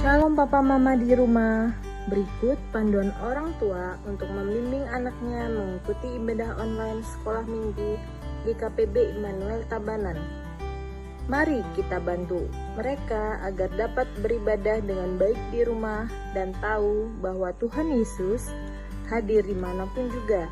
Shalom Papa Mama di rumah. Berikut panduan orang tua untuk membimbing anaknya mengikuti ibadah online sekolah minggu di KPB Immanuel Tabanan. Mari kita bantu mereka agar dapat beribadah dengan baik di rumah dan tahu bahwa Tuhan Yesus hadir dimanapun juga.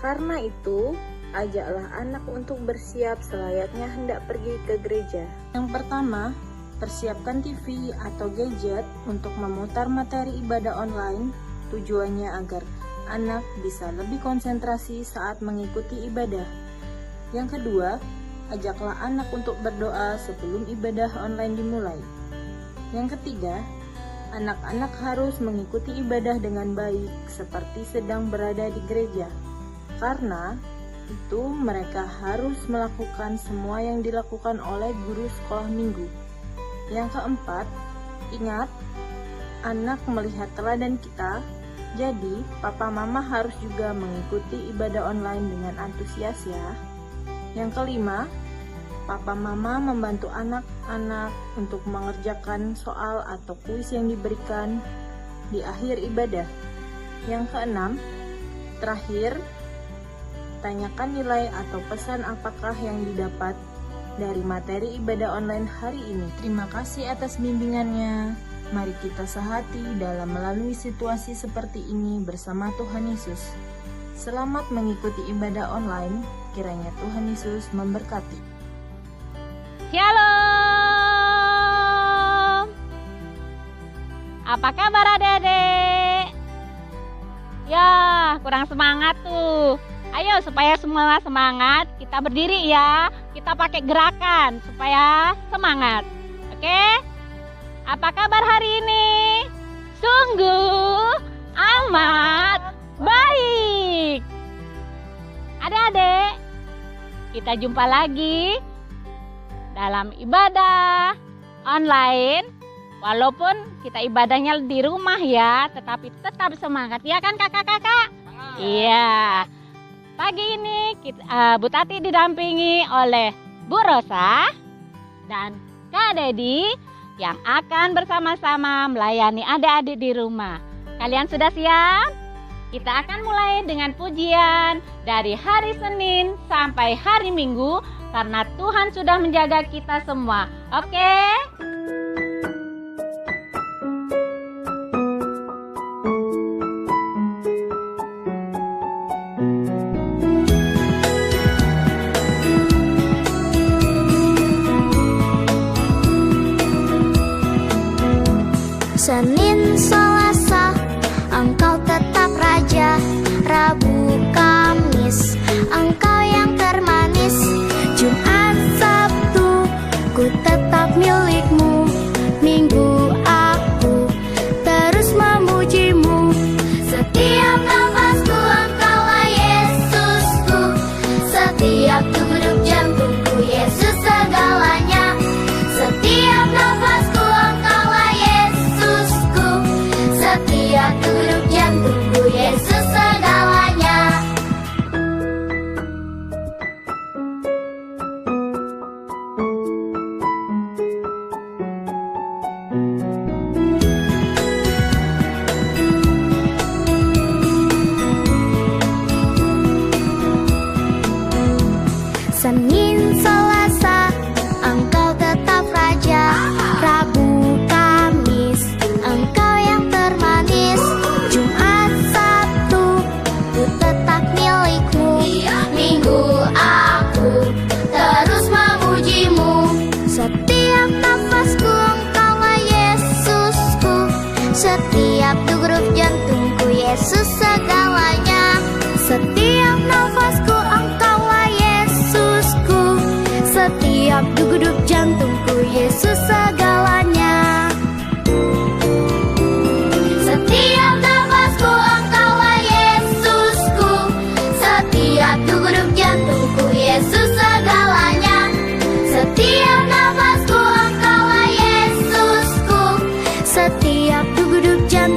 Karena itu, ajaklah anak untuk bersiap selayaknya hendak pergi ke gereja. Yang pertama, persiapkan TV atau gadget untuk memutar materi ibadah online, tujuannya agar anak bisa lebih konsentrasi saat mengikuti ibadah. Yang kedua, ajaklah anak untuk berdoa sebelum ibadah online dimulai. Yang ketiga, anak-anak harus mengikuti ibadah dengan baik seperti sedang berada di gereja. Karena itu mereka harus melakukan semua yang dilakukan oleh guru sekolah minggu. Yang keempat, ingat, anak melihat teladan kita, jadi papa mama harus juga mengikuti ibadah online dengan antusias ya. Yang kelima, papa mama membantu anak-anak untuk mengerjakan soal atau kuis yang diberikan di akhir ibadah. Yang keenam, terakhir, tanyakan nilai atau pesan apakah yang didapat dari materi ibadah online hari ini. Terima kasih atas bimbingannya. Mari kita sehati dalam melalui situasi seperti ini bersama Tuhan Yesus. Selamat mengikuti ibadah online. Kiranya Tuhan Yesus memberkati. Shalom. Apa kabar adik-adik? Ya, kurang semangat tuh. Ayo supaya semua semangat, kita berdiri ya. Kita pakai gerakan supaya semangat. Oke? Apa kabar hari ini? Sungguh amat baik. Adik-adik, kita jumpa lagi dalam ibadah online. Walaupun kita ibadahnya di rumah ya, tetapi tetap semangat ya kan kakak-kakak? Iya. Pagi ini Bu Tati didampingi oleh Bu Rosa dan Kak Dedi yang akan bersama-sama melayani adik-adik di rumah. Kalian sudah siap? Kita akan mulai dengan pujian dari hari Senin sampai hari Minggu karena Tuhan sudah menjaga kita semua. Oke? Senin, Selasa, Engkau tetap Raja. Rabu, Kamis, Engkau yang termanis. Jumat, Sabtu, ku tetap milik-Mu. Minggu, aku terus memuji-Mu. Setiap nafasku, Engkaulah Yesusku. Setiap degup jantungku, Yesus segalanya. Setiap nafasku, Engkaulah Yesusku. Setiap degup jantungku, Yesus segalanya. Senin, Selasa, Engkau tetap Raja. Rabu, Kamis, Engkau yang termanis. Jumat, Sabtu, ku tetap milik-Mu. Minggu, aku terus memuji-Mu. Setiap nafasku, Engkaulah Yesusku. Setiap degup jantungku, Yesus segalanya. Setiap nafasku, Engkaulah Yesusku. Setiap degup jantungku, Yesus segalanya. Setiap nafasku, Engkaulah Yesusku. Setiap degup jantungku, Yesus segalanya. Setiap nafasku, Engkaulah Yesusku. Setiap degup jantungku,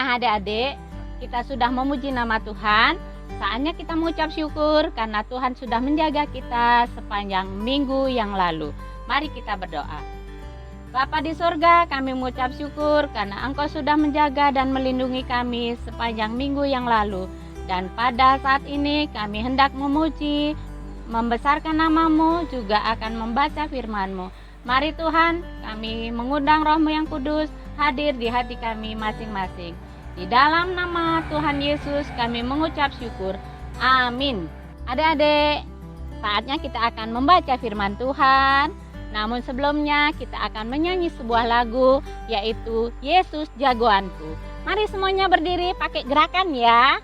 Nah adik-adik, kita sudah memuji nama Tuhan. Saatnya kita mengucap syukur karena Tuhan sudah menjaga kita sepanjang minggu yang lalu. Mari kita berdoa. Bapa di surga, kami mengucap syukur karena Engkau sudah menjaga dan melindungi kami sepanjang minggu yang lalu. Dan pada saat ini kami hendak memuji, membesarkan nama-Mu, juga akan membaca firman-Mu. Mari Tuhan, kami mengundang Roh-Mu yang kudus hadir di hati kami masing-masing. Di dalam nama Tuhan Yesus kami mengucap syukur. Amin. Adik-adik, saatnya kita akan membaca firman Tuhan. Namun sebelumnya kita akan menyanyi sebuah lagu, yaitu Yesus Jagoanku. Mari semuanya berdiri pakai gerakan ya.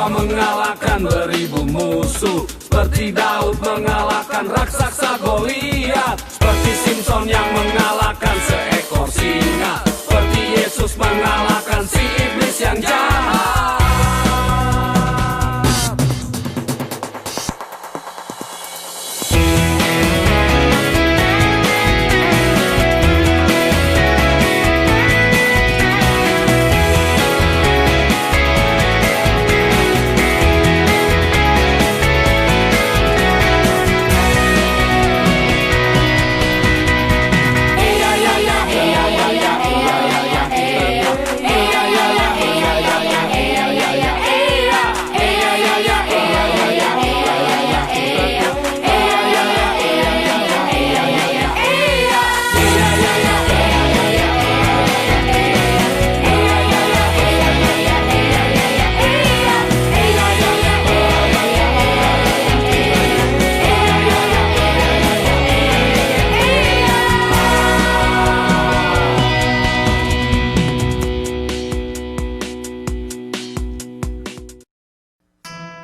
Mengalahkan beribu musuh, seperti Daud mengalahkan raksasa Goliat, seperti Simpson yang mengalahkan seekor singa, seperti Yesus mengalahkan si iblis yang jahat.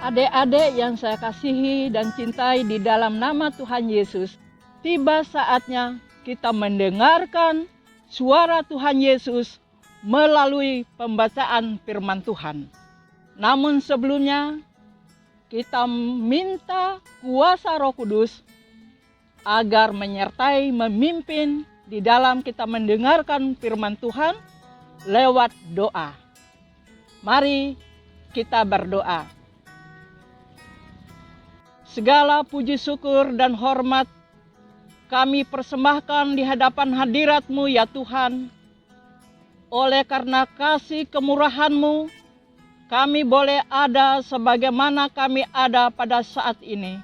Adik-adik yang saya kasihi dan cintai di dalam nama Tuhan Yesus, tiba saatnya kita mendengarkan suara Tuhan Yesus melalui pembacaan firman Tuhan. Namun sebelumnya, kita minta kuasa Roh Kudus agar menyertai, memimpin di dalam kita mendengarkan firman Tuhan lewat doa. Mari kita berdoa. Segala puji syukur dan hormat kami persembahkan di hadapan hadirat-Mu ya Tuhan. Oleh karena kasih kemurahan-Mu, kami boleh ada sebagaimana kami ada pada saat ini.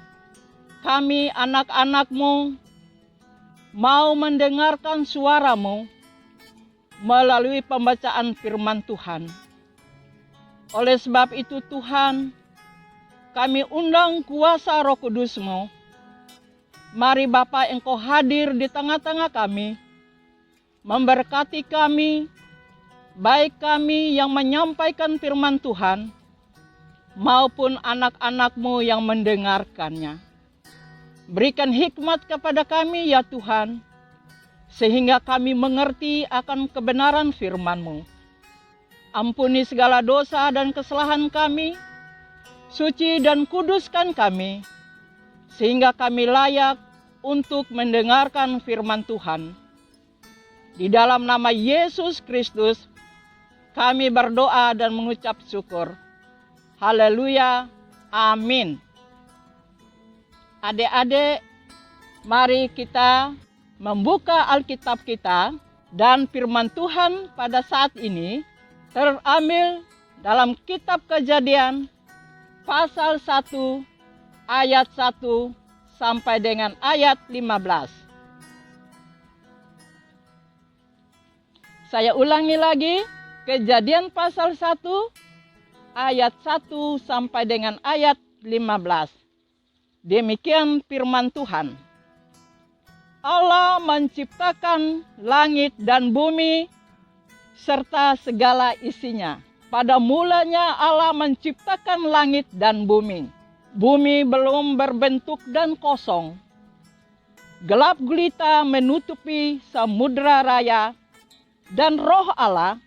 Kami anak-anak-Mu mau mendengarkan suara-Mu melalui pembacaan firman Tuhan. Oleh sebab itu Tuhan, kami undang kuasa Roh Kudus-Mu. Mari Bapa, Engkau hadir di tengah-tengah kami, memberkati kami, baik kami yang menyampaikan firman Tuhan, maupun anak-anak-Mu yang mendengarkannya. Berikan hikmat kepada kami ya Tuhan, sehingga kami mengerti akan kebenaran firman-Mu. Ampuni segala dosa dan kesalahan kami, suci dan kuduskan kami, sehingga kami layak untuk mendengarkan firman Tuhan. Di dalam nama Yesus Kristus, kami berdoa dan mengucap syukur. Haleluya, amin. Adik-adik, mari kita membuka Alkitab kita, dan firman Tuhan pada saat ini terambil dalam kitab Kejadian pasal 1 ayat 1 sampai dengan ayat 15. Saya ulangi lagi, Kejadian pasal 1 ayat 1 sampai dengan ayat 15. Demikian firman Tuhan. Allah menciptakan langit dan bumi serta segala isinya. Pada mulanya Allah menciptakan langit dan bumi. Bumi belum berbentuk dan kosong. Gelap gulita menutupi samudra raya, dan roh Allah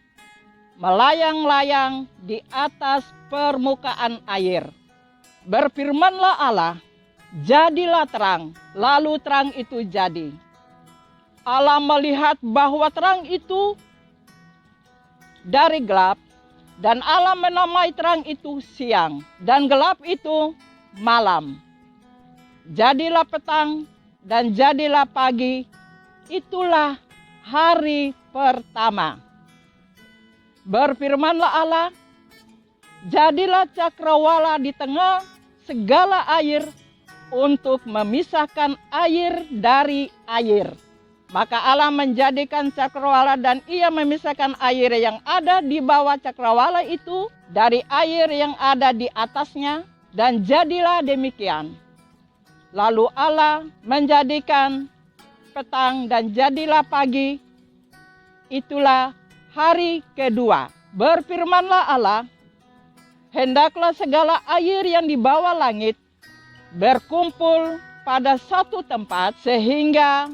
melayang-layang di atas permukaan air. Berfirmanlah Allah, jadilah terang, lalu terang itu jadi. Allah melihat bahwa terang itu dari gelap, dan Allah menamai terang itu siang, dan gelap itu malam. Jadilah petang, dan jadilah pagi, itulah hari pertama. Berfirmanlah Allah, jadilah cakrawala di tengah segala air, untuk memisahkan air dari air. Maka Allah menjadikan cakrawala, dan ia memisahkan air yang ada di bawah cakrawala itu dari air yang ada di atasnya, dan jadilah demikian. Lalu Allah menjadikan petang dan jadilah pagi, itulah hari kedua. Berfirmanlah Allah, hendaklah segala air yang di bawah langit berkumpul pada satu tempat sehingga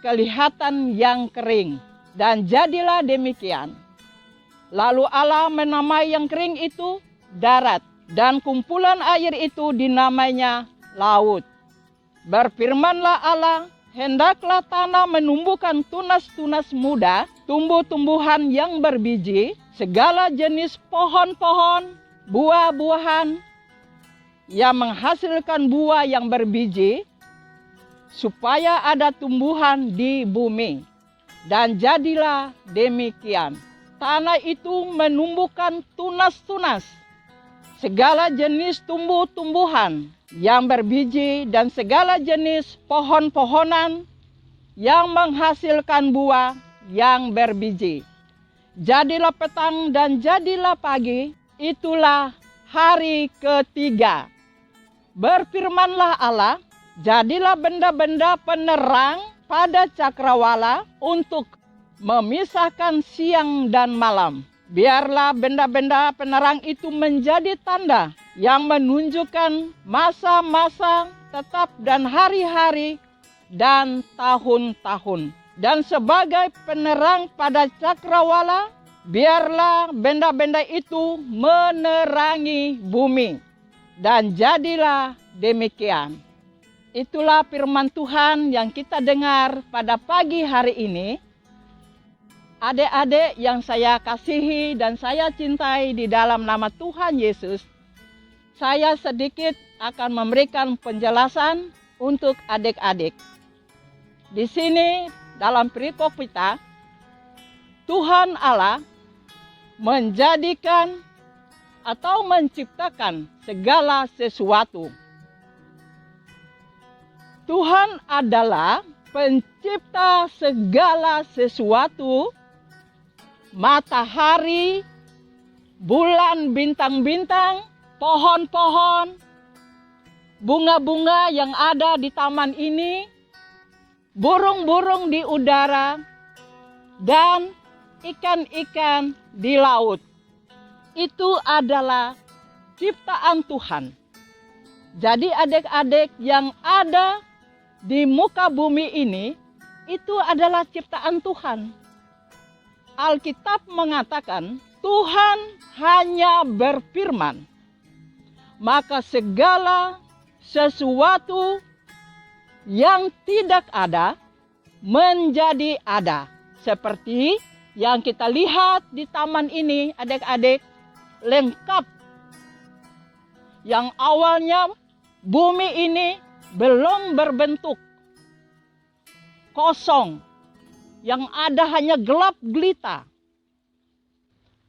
kelihatan yang kering, dan jadilah demikian. Lalu Allah menamai yang kering itu darat, dan kumpulan air itu dinamainya laut. Berfirmanlah Allah, hendaklah tanah menumbuhkan tunas-tunas muda, tumbuh-tumbuhan yang berbiji, segala jenis pohon-pohon, buah-buahan yang menghasilkan buah yang berbiji, supaya ada tumbuhan di bumi. Dan jadilah demikian. Tanah itu menumbuhkan tunas-tunas, segala jenis tumbuh-tumbuhan yang berbiji, dan segala jenis pohon-pohonan yang menghasilkan buah yang berbiji. Jadilah petang dan jadilah pagi, itulah hari ketiga. Berfirmanlah Allah, jadilah benda-benda penerang pada cakrawala untuk memisahkan siang dan malam. Biarlah benda-benda penerang itu menjadi tanda yang menunjukkan masa-masa tetap dan hari-hari dan tahun-tahun. Dan sebagai penerang pada cakrawala, biarlah benda-benda itu menerangi bumi. Dan jadilah demikian. Itulah firman Tuhan yang kita dengar pada pagi hari ini. Adik-adik yang saya kasihi dan saya cintai di dalam nama Tuhan Yesus, saya sedikit akan memberikan penjelasan untuk adik-adik. Di sini dalam perikop kita, Tuhan Allah menjadikan atau menciptakan segala sesuatu. Tuhan adalah pencipta segala sesuatu, matahari, bulan, bintang-bintang, pohon-pohon, bunga-bunga yang ada di taman ini, burung-burung di udara, dan ikan-ikan di laut. Itu adalah ciptaan Tuhan. Jadi adik-adik yang ada di muka bumi ini, itu adalah ciptaan Tuhan. Alkitab mengatakan, Tuhan hanya berfirman, maka segala sesuatu yang tidak ada menjadi ada. Seperti yang kita lihat di taman ini, adik-adik, lengkap. Yang awalnya bumi ini belum berbentuk, kosong, yang ada hanya gelap gulita.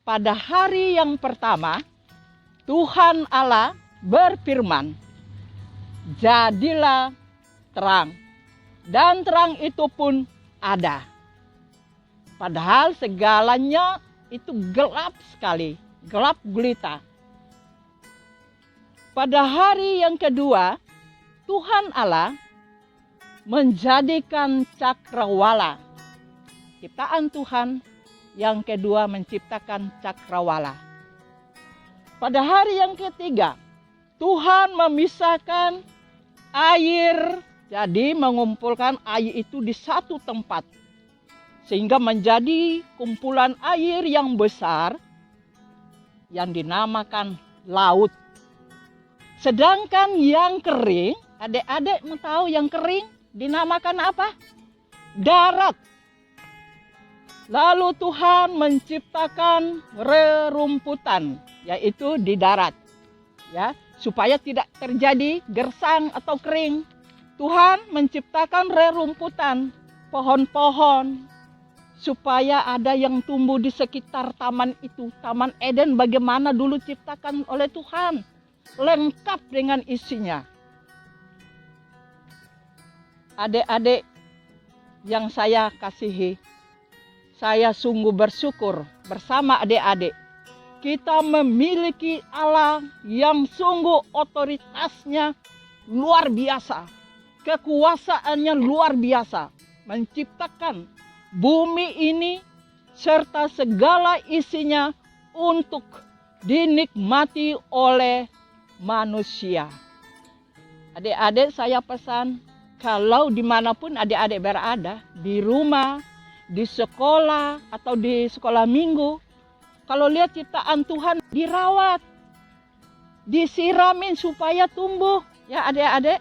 Pada hari yang pertama, Tuhan Allah berfirman, "Jadilah terang." Dan terang itu pun ada. Padahal segalanya itu gelap sekali, gelap gulita. Pada hari yang kedua, Tuhan Allah menjadikan cakrawala. Ciptaan Tuhan yang kedua menciptakan cakrawala. Pada hari yang ketiga, Tuhan memisahkan air, jadi mengumpulkan air itu di satu tempat. Sehingga menjadi kumpulan air yang besar yang dinamakan laut. Sedangkan yang kering, adik-adik mau tahu yang kering dinamakan apa? Darat. Lalu Tuhan menciptakan rerumputan, yaitu di darat. Ya, supaya tidak terjadi gersang atau kering. Tuhan menciptakan rerumputan, pohon-pohon, supaya ada yang tumbuh di sekitar taman itu. Taman Eden bagaimana dulu ciptakan oleh Tuhan. Lengkap dengan isinya. Adik-adik yang saya kasihi, saya sungguh bersyukur bersama adik-adik. Kita memiliki Allah yang sungguh otoritasnya luar biasa. Kekuasaannya luar biasa. Menciptakan bumi ini serta segala isinya untuk dinikmati oleh manusia. Adik-adik saya pesan, kalau dimanapun adik-adik berada, di rumah, di sekolah, atau di sekolah minggu, kalau lihat ciptaan Tuhan dirawat, disiramin supaya tumbuh, ya adik-adik.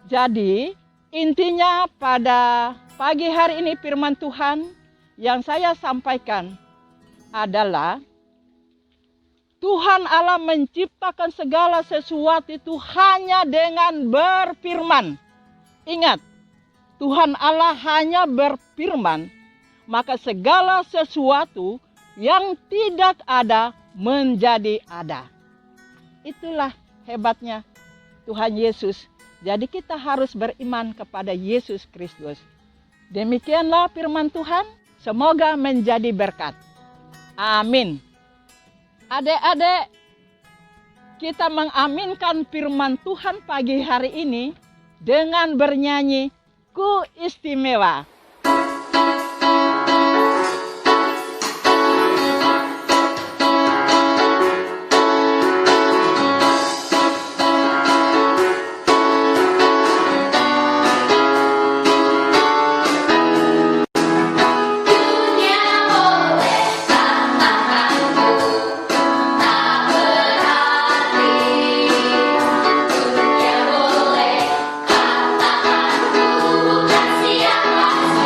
Jadi intinya pada pagi hari ini firman Tuhan yang saya sampaikan adalah Tuhan Allah menciptakan segala sesuatu itu hanya dengan berfirman. Ingat, Tuhan Allah hanya berfirman, maka segala sesuatu yang tidak ada menjadi ada. Itulah hebatnya Tuhan Yesus. Jadi kita harus beriman kepada Yesus Kristus. Demikianlah firman Tuhan, semoga menjadi berkat. Amin. Adik-adik, kita mengaminkan firman Tuhan pagi hari ini dengan bernyanyi Ku Istimewa. Siapa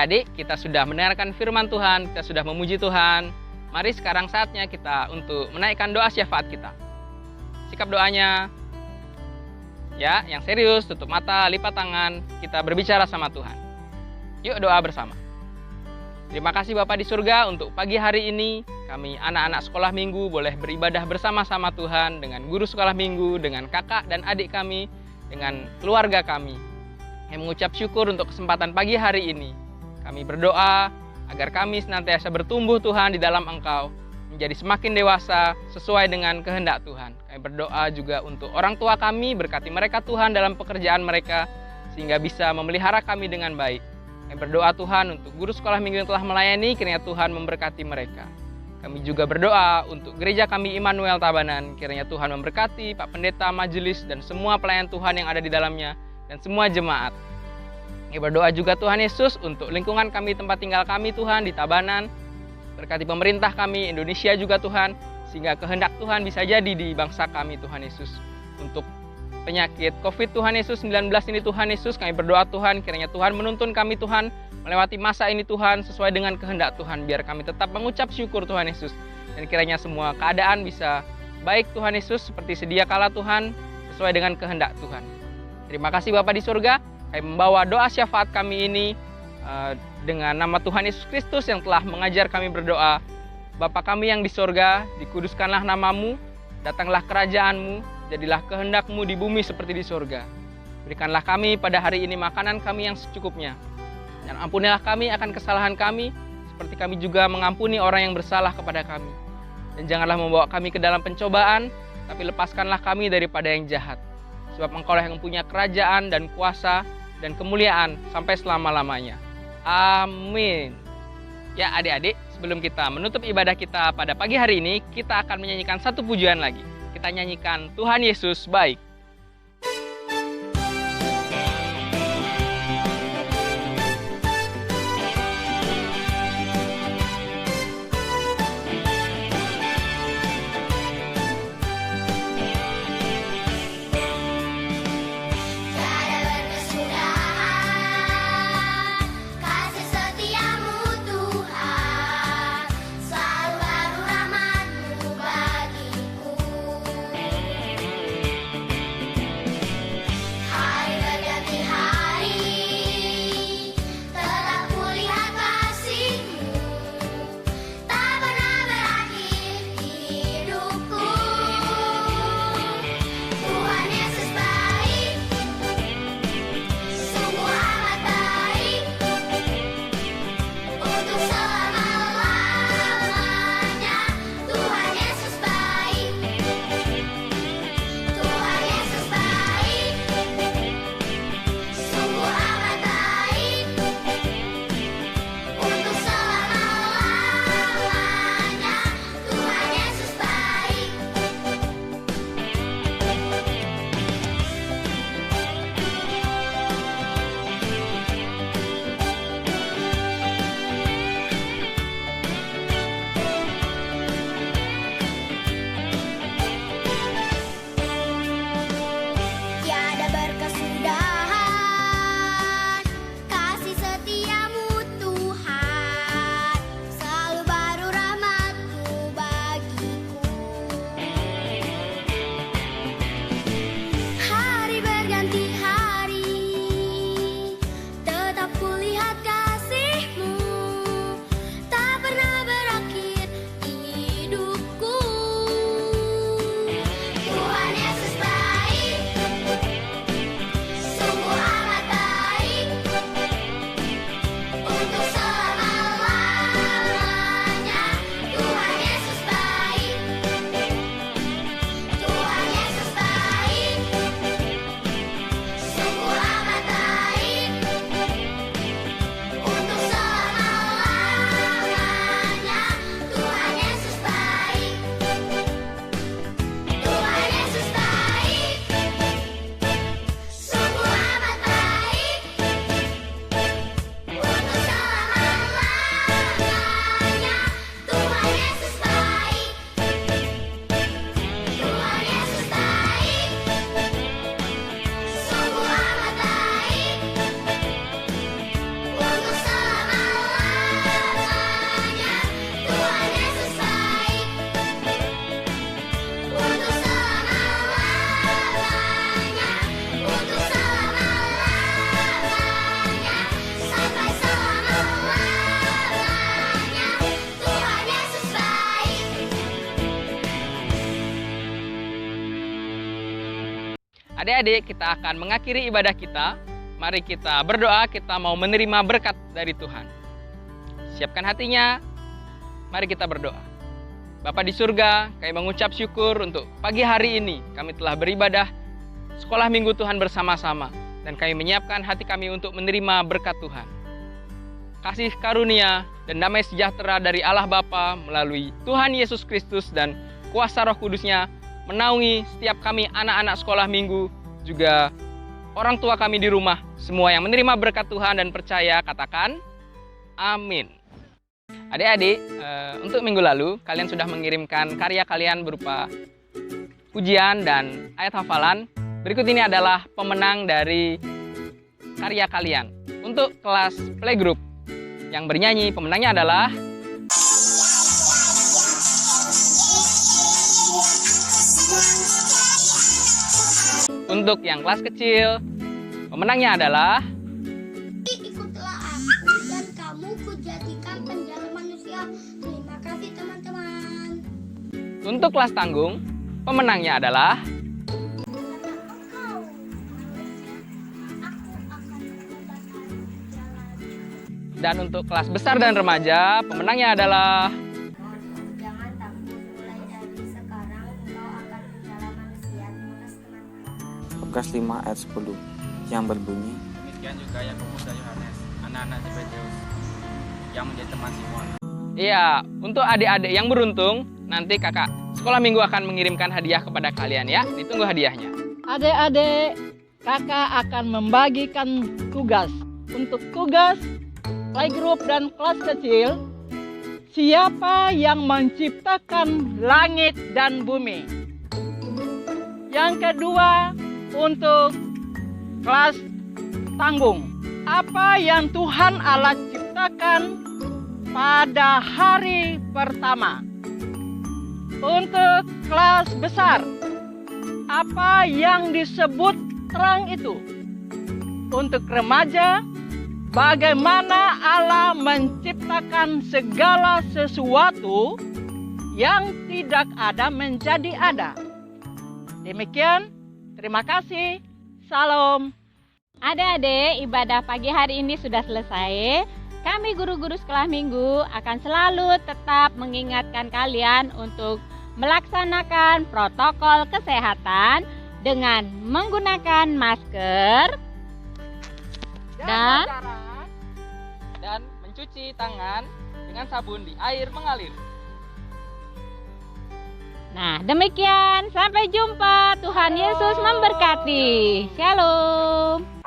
adik-adik, kita sudah mendengarkan firman Tuhan, kita sudah memuji Tuhan. Mari sekarang saatnya kita untuk menaikkan doa syafaat kita. Sikap doanya, ya, yang serius, tutup mata, lipat tangan, kita berbicara sama Tuhan. Yuk doa bersama. Terima kasih Bapa di surga untuk pagi hari ini, kami anak-anak sekolah minggu boleh beribadah bersama-sama Tuhan dengan guru sekolah minggu, dengan kakak dan adik kami, dengan keluarga kami. Kami mengucap syukur untuk kesempatan pagi hari ini. Kami berdoa agar kami senantiasa bertumbuh Tuhan di dalam Engkau, menjadi semakin dewasa sesuai dengan kehendak Tuhan. Kami berdoa juga untuk orang tua kami, berkati mereka Tuhan dalam pekerjaan mereka, sehingga bisa memelihara kami dengan baik. Kami berdoa Tuhan untuk guru sekolah minggu yang telah melayani, kiranya Tuhan memberkati mereka. Kami juga berdoa untuk gereja kami Immanuel Tabanan, kiranya Tuhan memberkati Pak Pendeta, majelis, dan semua pelayan Tuhan yang ada di dalamnya, dan semua jemaat. Kami berdoa juga Tuhan Yesus untuk lingkungan kami, tempat tinggal kami Tuhan di Tabanan. Berkati pemerintah kami, Indonesia juga Tuhan, sehingga kehendak Tuhan bisa jadi di bangsa kami Tuhan Yesus. Untuk penyakit COVID Tuhan Yesus 19 ini Tuhan Yesus, kami berdoa Tuhan, kiranya Tuhan menuntun kami Tuhan, melewati masa ini Tuhan sesuai dengan kehendak Tuhan, biar kami tetap mengucap syukur Tuhan Yesus. Dan kiranya semua keadaan bisa baik Tuhan Yesus seperti sedia kala Tuhan, sesuai dengan kehendak Tuhan. Terima kasih Bapa di surga, kami membawa doa syafaat kami ini dengan nama Tuhan Yesus Kristus yang telah mengajar kami berdoa. Bapa kami yang di surga, dikuduskanlah namamu, datanglah kerajaanmu, jadilah kehendak-Mu di bumi seperti di surga. Berikanlah kami pada hari ini makanan kami yang secukupnya. Dan ampunilah kami akan kesalahan kami, seperti kami juga mengampuni orang yang bersalah kepada kami. Dan janganlah membawa kami ke dalam pencobaan, tapi lepaskanlah kami daripada yang jahat. Sebab Engkaulah yang punya kerajaan dan kuasa dan kemuliaan sampai selama-lamanya. Amin. Ya adik-adik, sebelum kita menutup ibadah kita pada pagi hari ini, kita akan menyanyikan satu pujian lagi. Kita nyanyikan Tuhan Yesus Baik. Kasih setiamu Tuhan, selalu baru rahmat-Mu bagiku. Adik-adik, kita akan mengakhiri ibadah kita. Mari kita berdoa, kita mau menerima berkat dari Tuhan. Siapkan hatinya, mari kita berdoa. Bapa di surga, kami mengucap syukur untuk pagi hari ini. Kami telah beribadah sekolah minggu Tuhan bersama-sama. Dan kami menyiapkan hati kami untuk menerima berkat Tuhan. Kasih karunia dan damai sejahtera dari Allah Bapa melalui Tuhan Yesus Kristus dan kuasa Roh Kudus-Nya menaungi setiap kami anak-anak sekolah minggu, juga orang tua kami di rumah. Semua yang menerima berkat Tuhan dan percaya, katakan amin. Adik-adik, untuk minggu lalu kalian sudah mengirimkan karya kalian berupa ujian dan ayat hafalan. Berikut ini adalah pemenang dari karya kalian. Untuk kelas playgroup yang bernyanyi, pemenangnya adalah untuk yang kelas kecil, pemenangnya adalah Ikutlah aku dan kamu kujadikan penjala manusia. Terima kasih teman-teman. untuk kelas tanggung, pemenangnya adalah Karena engkau manusia, aku akan mengubahkan jalan. dan untuk kelas besar dan remaja, pemenangnya adalah Jangan takut, mulai dari sekarang engkau akan menjala manusia. Terima kasih teman-teman. Lukas 5 ayat 10 yang berbunyi, Demikian juga Yakobus dan Yohanes, anak-anak Zebedeus, yang menjadi teman Simon. iya, untuk adik-adik yang beruntung, nanti kakak sekolah minggu akan mengirimkan hadiah kepada kalian ya. Ditunggu hadiahnya. Adik-adik, kakak akan membagikan tugas. Untuk tugas playgroup dan kelas kecil, siapa yang menciptakan langit dan bumi? Yang kedua, untuk kelas tanggung, apa yang Tuhan Allah ciptakan pada hari pertama? Untuk kelas besar, apa yang disebut terang itu? Untuk remaja, bagaimana Allah menciptakan segala sesuatu yang tidak ada menjadi ada. Demikian, terima kasih. Salam. Adik-adik, ibadah pagi hari ini sudah selesai. Kami guru-guru sekolah minggu akan selalu tetap mengingatkan kalian untuk melaksanakan protokol kesehatan dengan menggunakan masker Dan mencuci tangan dengan sabun di air mengalir. Nah, demikian. Sampai jumpa. Tuhan Yesus memberkati. Shalom.